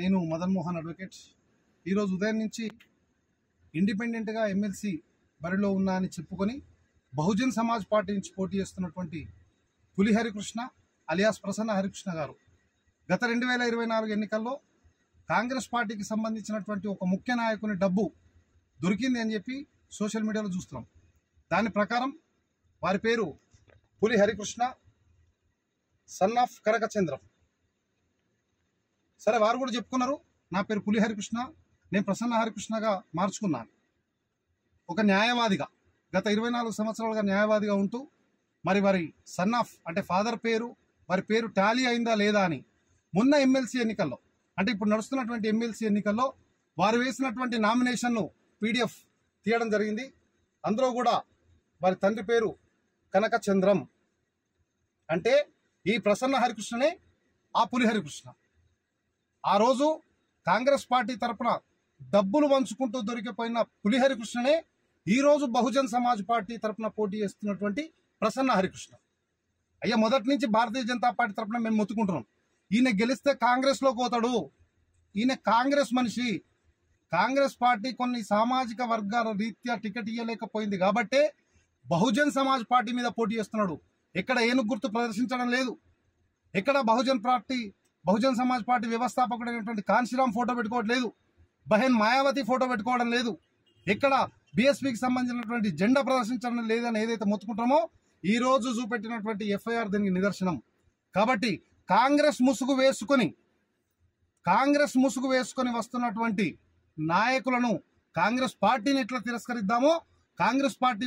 నేను మదన్ మోహన్ అడ్వకేట్. ఈరోజు ఉదయం నుంచి ఇండిపెండెంట్గా ఎమ్మెల్సీ బరిలో ఉన్నా అని చెప్పుకొని బహుజన్ సమాజ్ పార్టీ నుంచి పోటీ చేస్తున్నటువంటి పులి హరికృష్ణ అలియాస్ ప్రసన్న హరికృష్ణ గారు గత 2024 ఎన్నికల్లో కాంగ్రెస్ పార్టీకి సంబంధించినటువంటి ఒక ముఖ్య నాయకుని డబ్బు దొరికింది అని చెప్పి సోషల్ మీడియాలో చూస్తున్నాం. దాని ప్రకారం వారి పేరు పులి హరికృష్ణ, సన్ ఆఫ్ కనకచంద్రం. సరే, వారు కూడా చెప్పుకున్నారు, నా పేరు పులి హరికృష్ణ, నేను ప్రసన్న హరికృష్ణగా మార్చుకున్నాను. ఒక న్యాయవాదిగా గత 24 సంవత్సరాలుగా న్యాయవాదిగా ఉంటూ మరి వారి సన్ ఆఫ్ అంటే ఫాదర్ పేరు, వారి పేరు టాలీ అయిందా లేదా అని మొన్న ఎమ్మెల్సీ ఎన్నికల్లో, అంటే ఇప్పుడు నడుస్తున్నటువంటి ఎమ్మెల్సీ ఎన్నికల్లో వారు వేసినటువంటి నామినేషన్ను PDF తీయడం జరిగింది. అందులో కూడా వారి తండ్రి పేరు కనకచంద్రం. అంటే ఈ ప్రసన్న హరికృష్ణనే ఆ పులి హరికృష్ణ. ఆ రోజు కాంగ్రెస్ పార్టీ తరఫున డబ్బులు పంచుకుంటూ దొరికిపోయిన పులి హరికృష్ణనే ఈరోజు బహుజన్ సమాజ్ పార్టీ తరఫున పోటీ చేస్తున్నటువంటి ప్రసన్న హరికృష్ణ. అయ్యా, మొదటి నుంచి భారతీయ జనతా పార్టీ తరఫున మేము మొత్తుకుంటున్నాం, ఈయన గెలిస్తే కాంగ్రెస్లోకి పోతాడు, ఈయన కాంగ్రెస్ మనిషి. కాంగ్రెస్ పార్టీ కొన్ని సామాజిక వర్గాల రీత్యా టికెట్ ఇవ్వలేకపోయింది కాబట్టే బహుజన్ సమాజ్ పార్టీ మీద పోటీ చేస్తున్నాడు. ఎక్కడ ఏనుగు గుర్తు ప్రదర్శించడం లేదు, ఎక్కడ బహుజన్ సమాజ్ పార్టీ వ్యవస్థాపకుడైనటువంటి కాన్శీరామ్ ఫోటో పెట్టుకోవట్లేదు, బహెన్ మాయావతి ఫోటో పెట్టుకోవడం లేదు, ఎక్కడ బీఎస్పీకి సంబంధించినటువంటి జెండా ప్రదర్శించడం లేదని ఏదైతే మొత్తుకుంటామో ఈ రోజు చూపెట్టినటువంటి FIR దీనికి నిదర్శనం. కాబట్టి కాంగ్రెస్ ముసుగు వేసుకొని వస్తున్నటువంటి నాయకులను, కాంగ్రెస్ పార్టీని ఎట్లా తిరస్కరిద్దామో కాంగ్రెస్ పార్టీ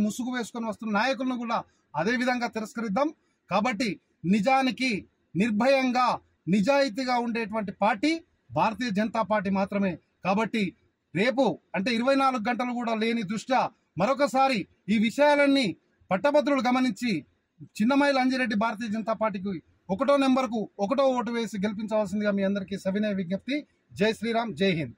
ముసుగు వేసుకొని వస్తున్న నాయకులను కూడా అదే విధంగా తిరస్కరిద్దాం. కాబట్టి నిజానికి నిర్భయంగా నిజాయితీగా ఉండేటువంటి పార్టీ భారతీయ జనతా పార్టీ మాత్రమే. కాబట్టి రేపు అంటే 24 గంటలు కూడా లేని దృష్ట్యా మరొకసారి ఈ విషయాలన్నీ పట్టభద్రులు గమనించి చిన్నమైల అంజిరెడ్డి భారతీయ జనతా పార్టీకి 1వ నెంబర్కు 1వ ఓటు వేసి గెలిపించవలసిందిగా మీ అందరికీ సవినయ విజ్ఞప్తి. జై శ్రీరామ్, జై హింద్.